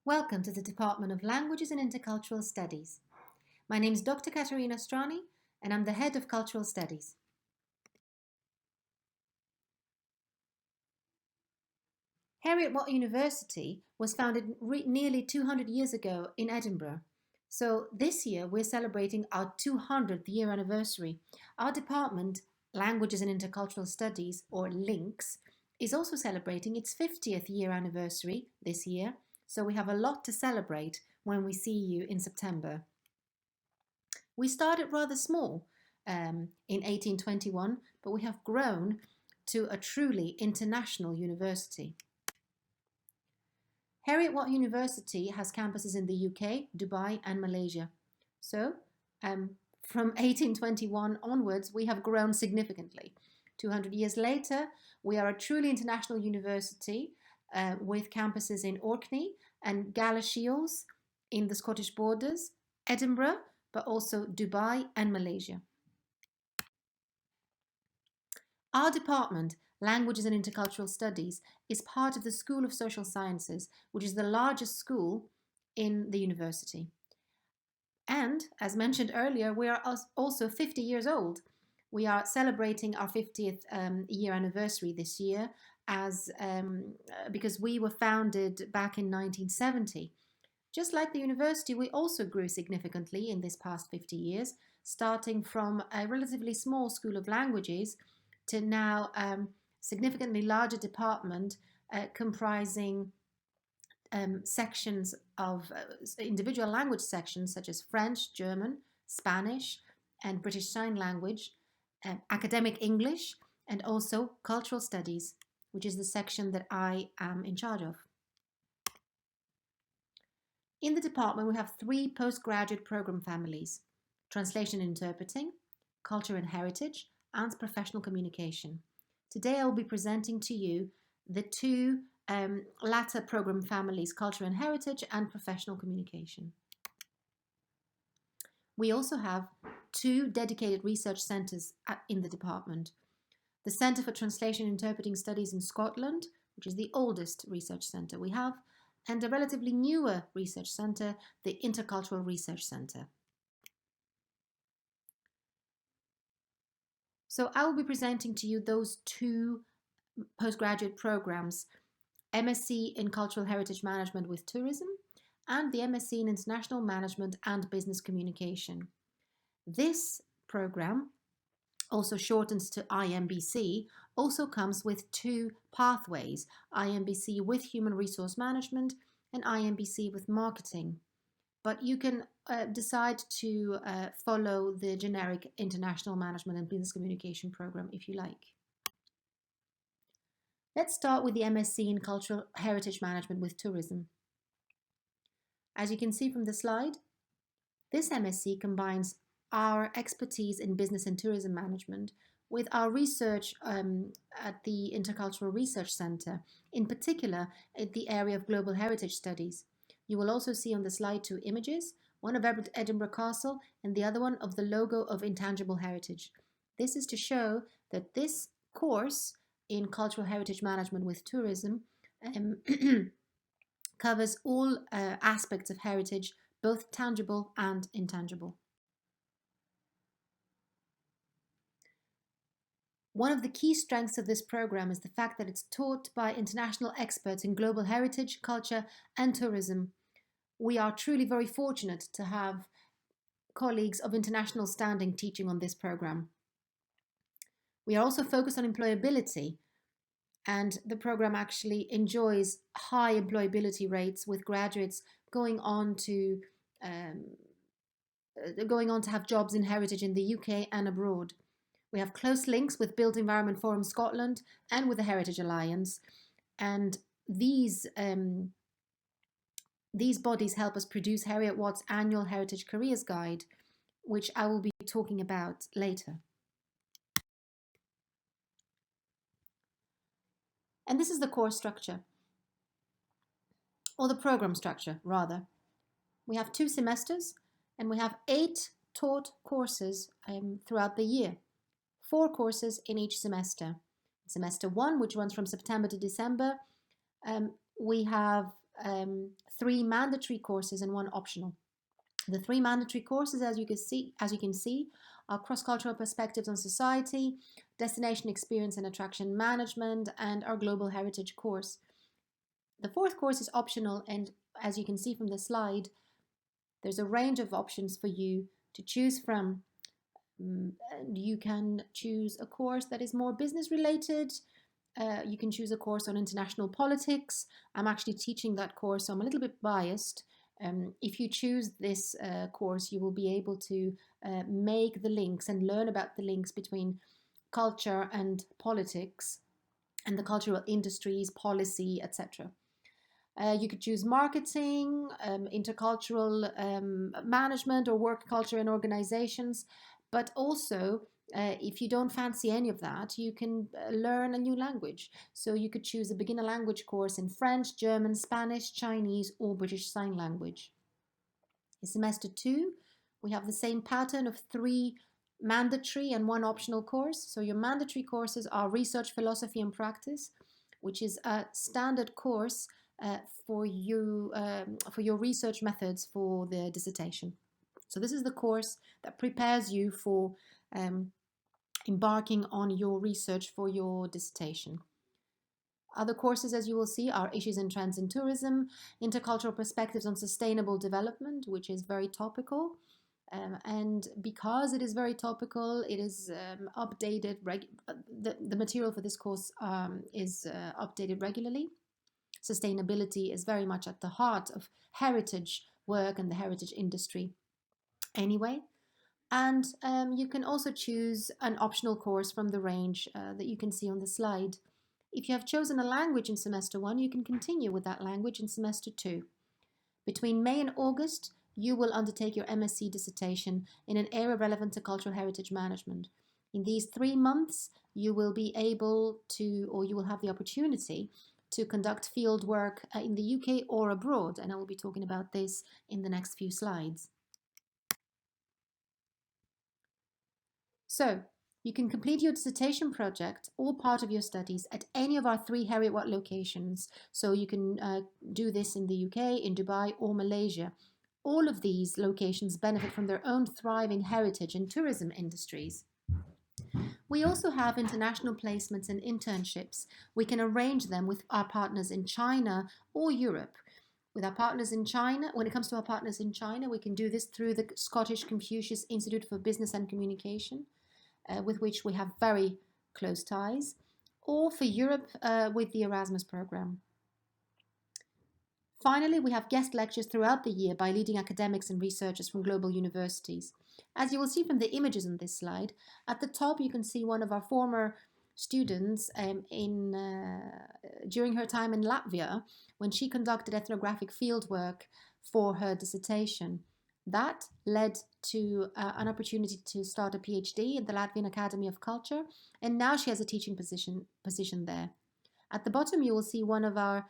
Welcome to the Department of Languages and Intercultural Studies. My name is Dr. Katerina Strani and I'm the Head of Cultural Studies. Heriot-Watt University was founded nearly 200 years ago in Edinburgh. So this year we're celebrating our 200th year anniversary. Our department, Languages and Intercultural Studies, or LINCS, is also celebrating its 50th year anniversary this year. So we have a lot to celebrate when we see you in September. We started rather small in 1821, but we have grown to a truly international university. Heriot-Watt University has campuses in the UK, Dubai and Malaysia. So from 1821 onwards, we have grown significantly. 200 years later, we are a truly international university with campuses in Orkney and Galashiels in the Scottish borders, Edinburgh, but also Dubai and Malaysia. Our department, Languages and Intercultural Studies, is part of the School of Social Sciences, which is the largest school in the university. And, as mentioned earlier, we are also 50 years old. We are celebrating our 50th year anniversary this year because we were founded back in 1970. Just like the university, we also grew significantly in this past 50 years, starting from a relatively small school of languages to now a significantly larger department comprising sections of individual language sections such as French, German, Spanish, and British Sign Language, academic English, and also cultural studies, which is the section that I am in charge of. In the department, we have 3 postgraduate program families: Translation and Interpreting, Culture and Heritage, and Professional Communication. Today I will be presenting to you the 2 latter program families, Culture and Heritage and Professional Communication. We also have 2 dedicated research centres in the department. The Centre for Translation and Interpreting Studies in Scotland, which is the oldest research centre we have, and a relatively newer research centre, the Intercultural Research Centre. So I will be presenting to you those 2 postgraduate programs, MSc in Cultural Heritage Management with Tourism and the MSc in International Management and Business Communication. This program, also shortens to IMBC, also comes with 2 pathways, IMBC with Human Resource Management and IMBC with Marketing. But you can decide to follow the generic International Management and Business Communication program if you like. Let's start with the MSc in Cultural Heritage Management with Tourism. As you can see from the slide, this MSc combines our expertise in business and tourism management with our research at the Intercultural Research Centre, in particular at the area of global heritage studies. You will also see on the slide 2 images, one of Edinburgh Castle and the other one of the logo of Intangible Heritage. This is to show that this course in Cultural Heritage Management with Tourism covers all aspects of heritage, both tangible and intangible. One of the key strengths of this program is the fact that it's taught by international experts in global heritage, culture, and tourism. We are truly very fortunate to have colleagues of international standing teaching on this program. We are also focused on employability, and the program actually enjoys high employability rates with graduates going on to have jobs in heritage in the UK and abroad. We have close links with Built Environment Forum Scotland and with the Heritage Alliance, and these bodies help us produce Heriot-Watt's annual Heritage Careers Guide, which I will be talking about later. And this is the course structure, or the program structure, rather. We have 2 semesters, and we have 8 taught courses throughout the year. 4 courses in each semester. Semester 1, which runs from September to December, we have 3 mandatory courses and 1 optional. The 3 mandatory courses, as you can see, are cross-cultural perspectives on society, destination experience and attraction management, and our global heritage course. The 4th course is optional, and as you can see from the slide, there's a range of options for you to choose from. You can choose a course that is more business related. You can choose a course on international politics. I'm actually teaching that course, so I'm a little bit biased. If you choose this course, you will be able to make the links and learn about the links between culture and politics and the cultural industries, policy, etc. You could choose marketing, intercultural management, or work culture in organizations. But also, if you don't fancy any of that, you can learn a new language. So you could choose a beginner language course in French, German, Spanish, Chinese, or British Sign Language. In semester 2, we have the same pattern of 3 mandatory and 1 optional course. So your mandatory courses are Research, Philosophy and Practice, which is a standard course for your research methods for the dissertation. So this is the course that prepares you for embarking on your research for your dissertation. Other courses, as you will see, are Issues and Trends in Tourism, Intercultural Perspectives on Sustainable Development, which is very topical. And because it is very topical, it is updated. The material for this course is updated regularly. Sustainability is very much at the heart of heritage work and the heritage industry anyway. And you can also choose an optional course from the range that you can see on the slide. If you have chosen a language in semester 1, you can continue with that language in semester 2. Between May and August, you will undertake your MSc dissertation in an area relevant to cultural heritage management. In these 3 months, you will be able to, or you will have the opportunity to conduct field work in the UK or abroad, and I will be talking about this in the next few slides. So, you can complete your dissertation project or part of your studies at any of our 3 Heriot-Watt locations. So you can do this in the UK, in Dubai, or Malaysia. All of these locations benefit from their own thriving heritage and tourism industries. We also have international placements and internships. We can arrange them with our partners in China or Europe. With our partners in China, when it comes to our partners in China, we can do this through the Scottish Confucius Institute for Business and Communication, with which we have very close ties, or for Europe with the Erasmus program. Finally, we have guest lectures throughout the year by leading academics and researchers from global universities. As you will see from the images on this slide, at the top you can see one of our former students during her time in Latvia, when she conducted ethnographic fieldwork for her dissertation. That led to an opportunity to start a PhD in the Latvian Academy of Culture, and now she has a teaching position there. At the bottom, you will see one of our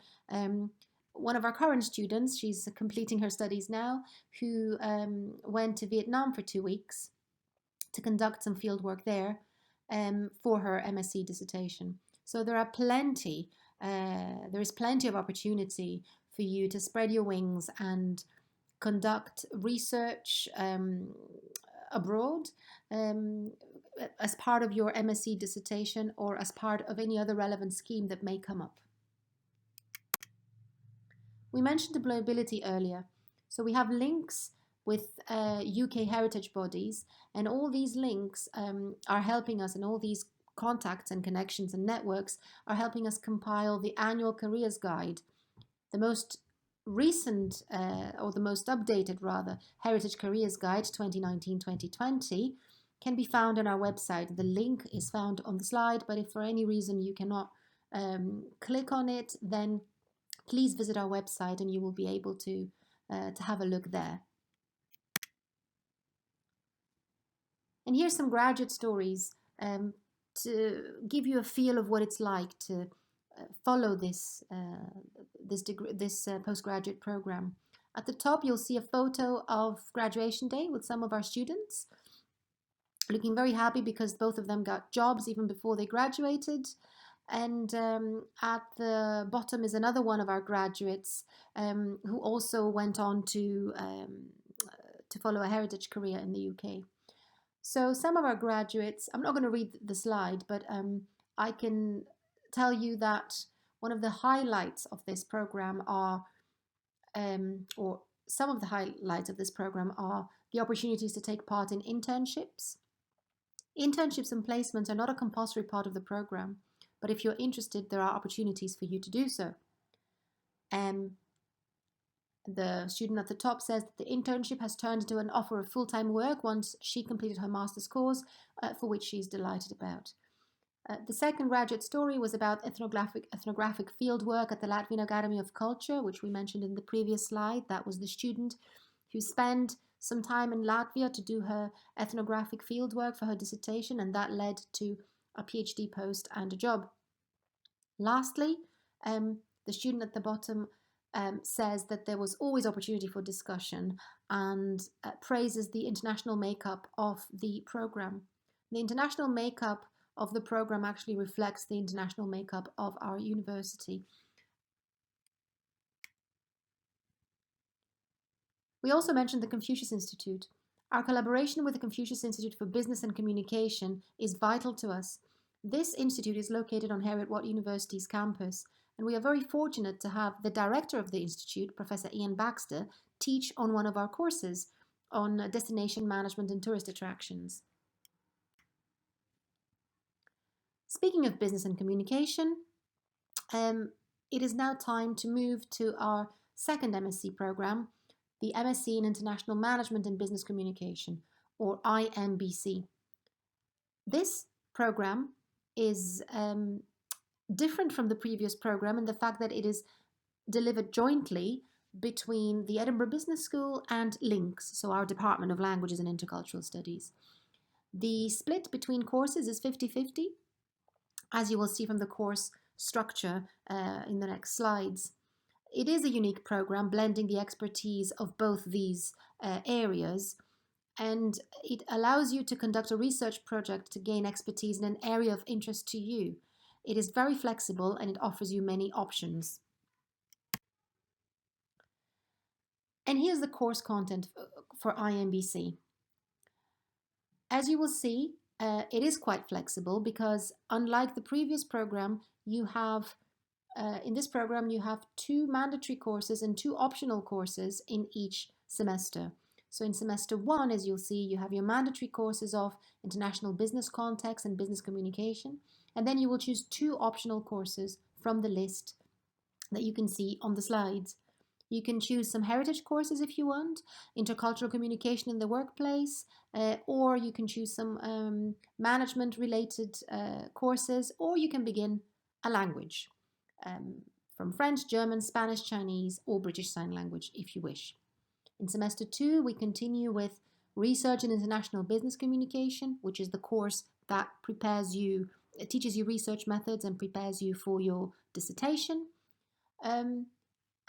current students. She's completing her studies now, who went to Vietnam for 2 weeks to conduct some field work there for her MSc dissertation. So there is plenty of opportunity for you to spread your wings and conduct research abroad as part of your MSc dissertation or as part of any other relevant scheme that may come up. We mentioned employability earlier. So we have links with UK heritage bodies, and all these links are helping us, and all these contacts and connections and networks are helping us compile the annual careers guide. The most recent, or the most updated rather, Heritage Careers Guide 2019-2020 can be found on our website. The link is found on the slide, but if for any reason you cannot click on it, then please visit our website and you will be able to have a look there. And here's some graduate stories to give you a feel of what it's like to follow this postgraduate program. At the top, you'll see a photo of graduation day with some of our students, looking very happy because both of them got jobs even before they graduated. And at the bottom is another one of our graduates who also went on to follow a heritage career in the UK. So some of our graduates, I'm not going to read the slide, but I can tell you that one of the highlights of this program are, or some of the highlights of this program are the opportunities to take part in internships. Internships and placements are not a compulsory part of the program, but if you're interested, there are opportunities for you to do so. The student at the top says that the internship has turned into an offer of full-time work once she completed her master's course, for which she is delighted about. The second graduate story was about ethnographic field work at the Latvian Academy of Culture, which we mentioned in the previous slide. That was the student who spent some time in Latvia to do her ethnographic field work for her dissertation, and that led to a PhD post and a job. Lastly, the student at the bottom says that there was always opportunity for discussion and praises the international makeup of the program. The international makeup of the program actually reflects the international makeup of our university. We also mentioned the Confucius Institute. Our collaboration with the Confucius Institute for Business and Communication is vital to us. This institute is located on Heriot-Watt University's campus, and we are very fortunate to have the director of the institute, Professor Ian Baxter, teach on one of our courses on destination management and tourist attractions. Speaking of business and communication, it is now time to move to our second MSc program, the MSc in International Management and Business Communication, or IMBC. This program is different from the previous program in the fact that it is delivered jointly between the Edinburgh Business School and LINCS, so our Department of Languages and Intercultural Studies. The split between courses is 50-50, as you will see from the course structure in the next slides. It is a unique program blending the expertise of both these areas, and it allows you to conduct a research project to gain expertise in an area of interest to you. It is very flexible and it offers you many options. And here's the course content for IMBC. As you will see, it is quite flexible because unlike the previous program, you have in this program you have 2 mandatory courses and 2 optional courses in each semester. So in semester 1, as you'll see, you have your mandatory courses of international business context and business communication, and then you will choose 2 optional courses from the list that you can see on the slides. You can choose some heritage courses if you want, intercultural communication in the workplace, or you can choose some management-related courses, or you can begin a language from French, German, Spanish, Chinese, or British Sign Language if you wish. In semester 2, we continue with Research in International Business Communication, which is the course that teaches you research methods and prepares you for your dissertation.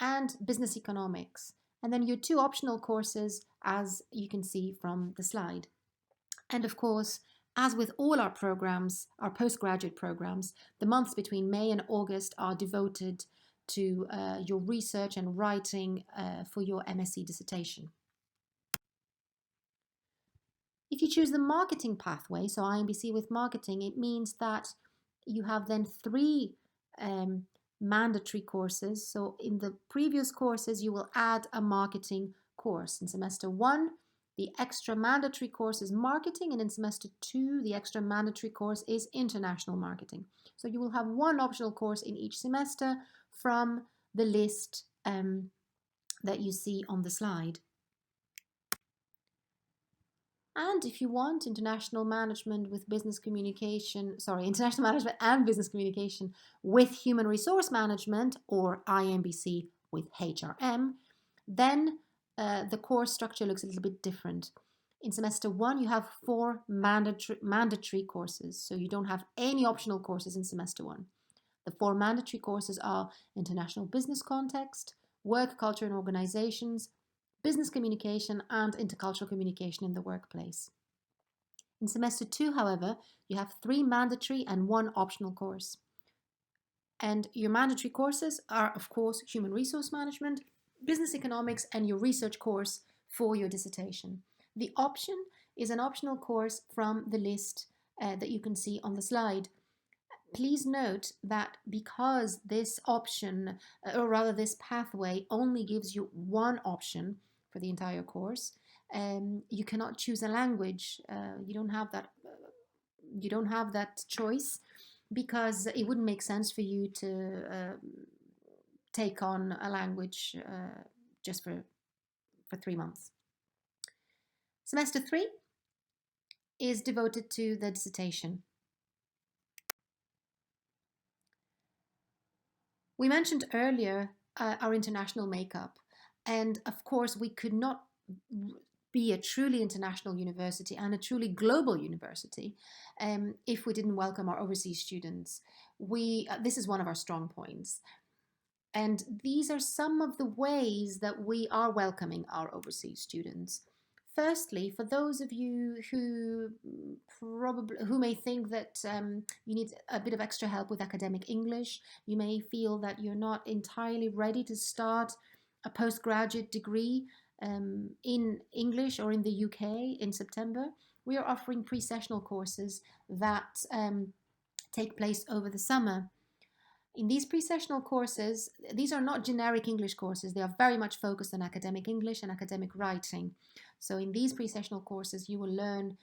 And business economics, and then your 2 optional courses as you can see from the slide. And of course, as with all our programs, our postgraduate programs, the months between May and August are devoted to your research and writing for your MSc dissertation. If you choose the marketing pathway, so IMBC with marketing, it means that you have then 3 mandatory courses. So in the previous courses, you will add a marketing course. In semester 1, the extra mandatory course is marketing, and in semester 2, the extra mandatory course is international marketing. So you will have 1 optional course in each semester from the list that you see on the slide. And if you want international management with business communication, international management and business communication with human resource management, or IMBC with HRM, then the course structure looks a little bit different. In semester 1, you have 4 mandatory courses, so you don't have any optional courses in semester 1. The 4 mandatory courses are international business context, work culture and organizations, business communication, and intercultural communication in the workplace. In semester 2, however, you have 3 mandatory and 1 optional course. And your mandatory courses are, of course, human resource management, business economics, and your research course for your dissertation. The option is an optional course from the list that you can see on the slide. Please note that because this option, or rather this pathway, only gives you one option for the entire course, you cannot choose a language. You don't have that. You don't have that choice because it wouldn't make sense for you to take on a language just for 3 months. Semester 3 is devoted to the dissertation. We mentioned earlier our international makeup, and of course we could not be a truly international university and a truly global university if we didn't welcome our overseas students. This is one of our strong points. And these are some of the ways that we are welcoming our overseas students. Firstly, for those of you who may think that you need a bit of extra help with academic English, you may feel that you're not entirely ready to start a postgraduate degree in English or in the UK in September. We are offering pre-sessional courses that take place over the summer. In these pre-sessional courses, these are not generic English courses. They are very much focused on academic English and academic writing. So in these pre-sessional courses, you will learn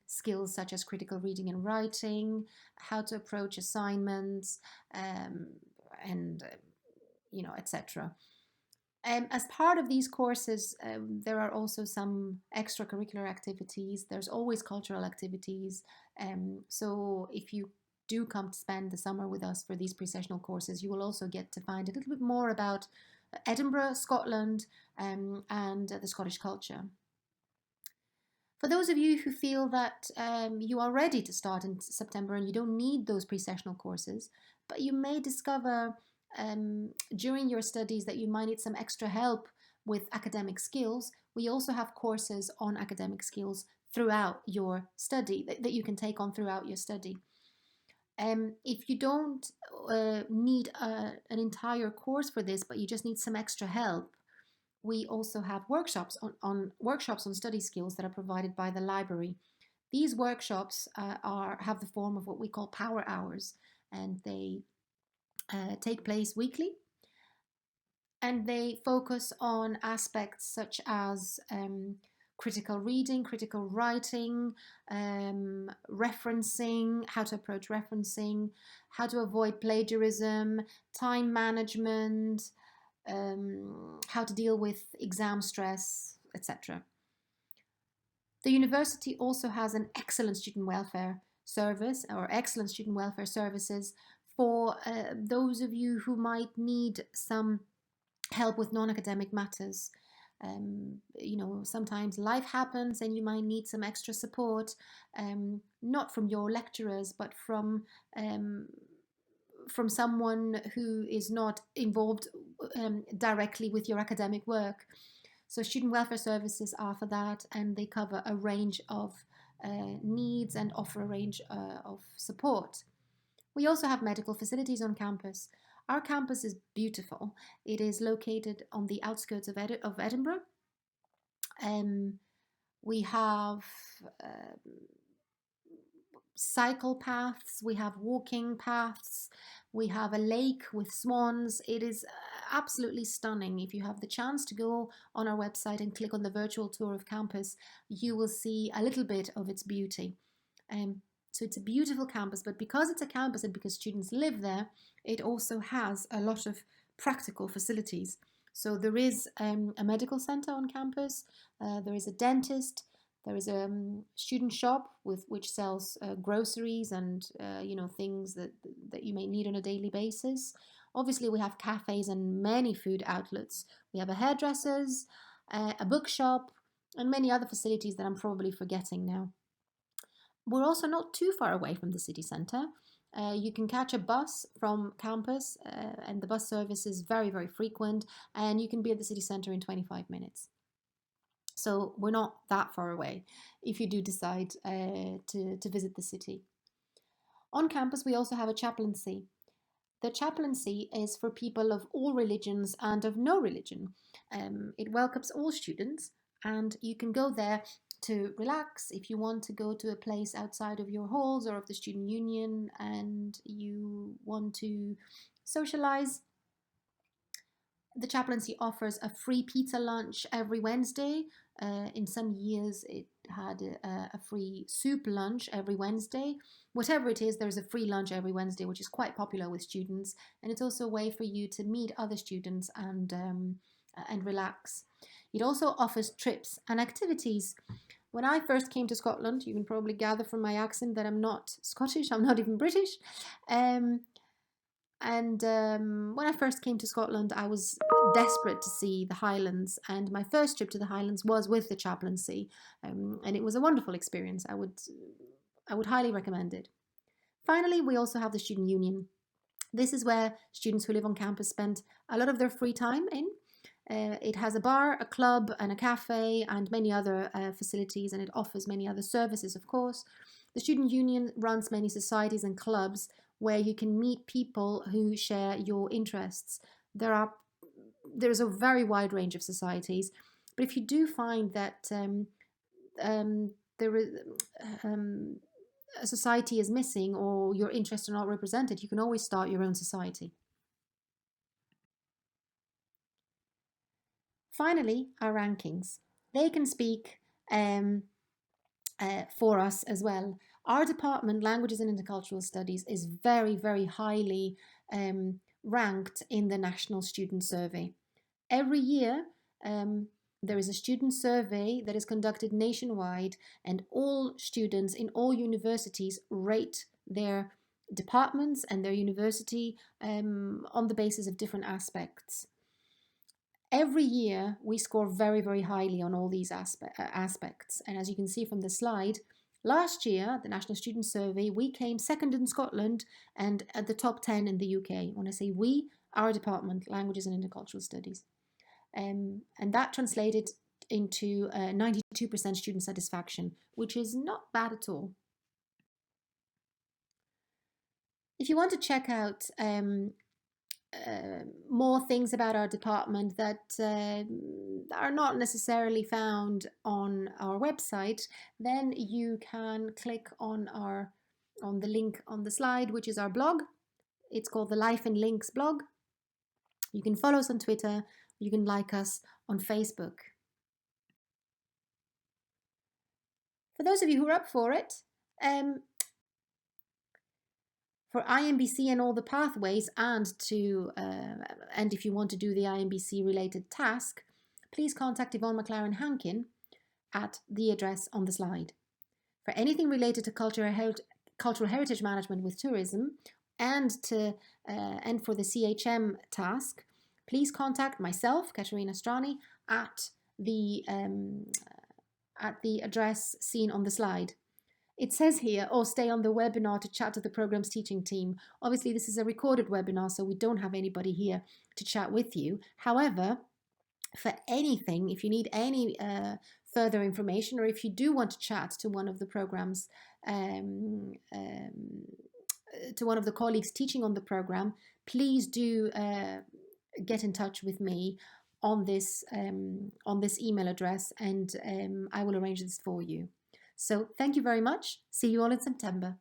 skills such as critical reading and writing, how to approach assignments, and etc. As part of these courses, there are also some extracurricular activities. There's always cultural activities. So if you do come to spend the summer with us for these pre-sessional courses, you will also get to find a little bit more about Edinburgh, Scotland, and the Scottish culture. For those of you who feel that you are ready to start in September and you don't need those pre-sessional courses, but you may discover during your studies that you might need some extra help with academic skills, we also have courses on academic skills throughout your study that you can take on throughout your study. If you don't need an entire course for this, but you just need some extra help, we also have workshops on study skills that are provided by the library. These workshops have the form of what we call power hours, and they take place weekly. And they focus on aspects such as critical reading, critical writing, referencing, how to approach referencing, how to avoid plagiarism, time management, how to deal with exam stress, etc. The university also has an excellent student welfare service or excellent student welfare services for those of you who might need some help with non-academic matters. Sometimes life happens and you might need some extra support, not from your lecturers, but from someone who is not involved directly with your academic work. So student welfare services are for that, and they cover a range of needs and offer a range of support. We also have medical facilities on campus. Our campus is beautiful. It is located on the outskirts of Edinburgh. We have cycle paths, we have walking paths, we have a lake with swans. It is absolutely stunning. If you have the chance to go on our website and click on the virtual tour of campus, you will see a little bit of its beauty. So it's a beautiful campus, but because it's a campus and because students live there, it also has a lot of practical facilities. So there is a medical center on campus, there is a dentist, there is a student shop which sells groceries and things that you may need on a daily basis. Obviously, we have cafes and many food outlets. We have a hairdresser's, a bookshop, and many other facilities that I'm probably forgetting now. We're also not too far away from the city centre. You can catch a bus from campus, and the bus service is very, very frequent, and you can be at the city centre in 25 minutes. So we're not that far away if you do decide to visit the city. On campus, we also have a chaplaincy. The chaplaincy is for people of all religions and of no religion. It welcomes all students, and you can go there to relax. If you want to go to a place outside of your halls or of the student union and you want to socialize, the chaplaincy offers a free pizza lunch every Wednesday. In some years, it had a free soup lunch every Wednesday. Whatever it is, there's a free lunch every Wednesday, which is quite popular with students. And it's also a way for you to meet other students and relax. It also offers trips and activities. When I first came to Scotland, you can probably gather from my accent that I'm not Scottish, I'm not even British. When I first came to Scotland, I was desperate to see the Highlands, and my first trip to the Highlands was with the chaplaincy, and it was a wonderful experience. I would highly recommend it. Finally, we also have the student union. This is where students who live on campus spend a lot of their free time in. It has a bar, a club, and a cafe, and many other facilities, and it offers many other services, of course. The student union runs many societies and clubs where you can meet people who share your interests. There's a very wide range of societies, but if you do find that there is a society is missing or your interests are not represented, you can always start your own society. Finally, our rankings. They can speak for us as well. Our department, Languages and Intercultural Studies, is very, very highly ranked in the National Student Survey. Every year, there is a student survey that is conducted nationwide, and all students in all universities rate their departments and their university on the basis of different aspects. Every year, we score very, very highly on all these aspects. And as you can see from the slide, last year, the National Student Survey, we came second in Scotland and at the top 10 in the UK. When I say we, our department, Languages and Intercultural Studies. And that translated into 92% student satisfaction, which is not bad at all. If you want to check out more things about our department that are not necessarily found on our website, then you can click on the link on the slide, which is our blog. It's called the Life and Links blog. You can follow us on Twitter. You can like us on Facebook. For those of you who are up for it, for IMBC and all the pathways, and if you want to do the IMBC related task, please contact Yvonne McLaren Hankin at the address on the slide. For anything related to cultural heritage management with tourism and for the CHM task, please contact myself, Katerina Strani, at the address seen on the slide. It says here, stay on the webinar to chat to the program's teaching team. Obviously, this is a recorded webinar, so we don't have anybody here to chat with you. However, for anything, if you need any further information, or if you do want to chat to one of the programs, to one of the colleagues teaching on the program, please do get in touch with me on this email address, and I will arrange this for you. So thank you very much. See you all in September.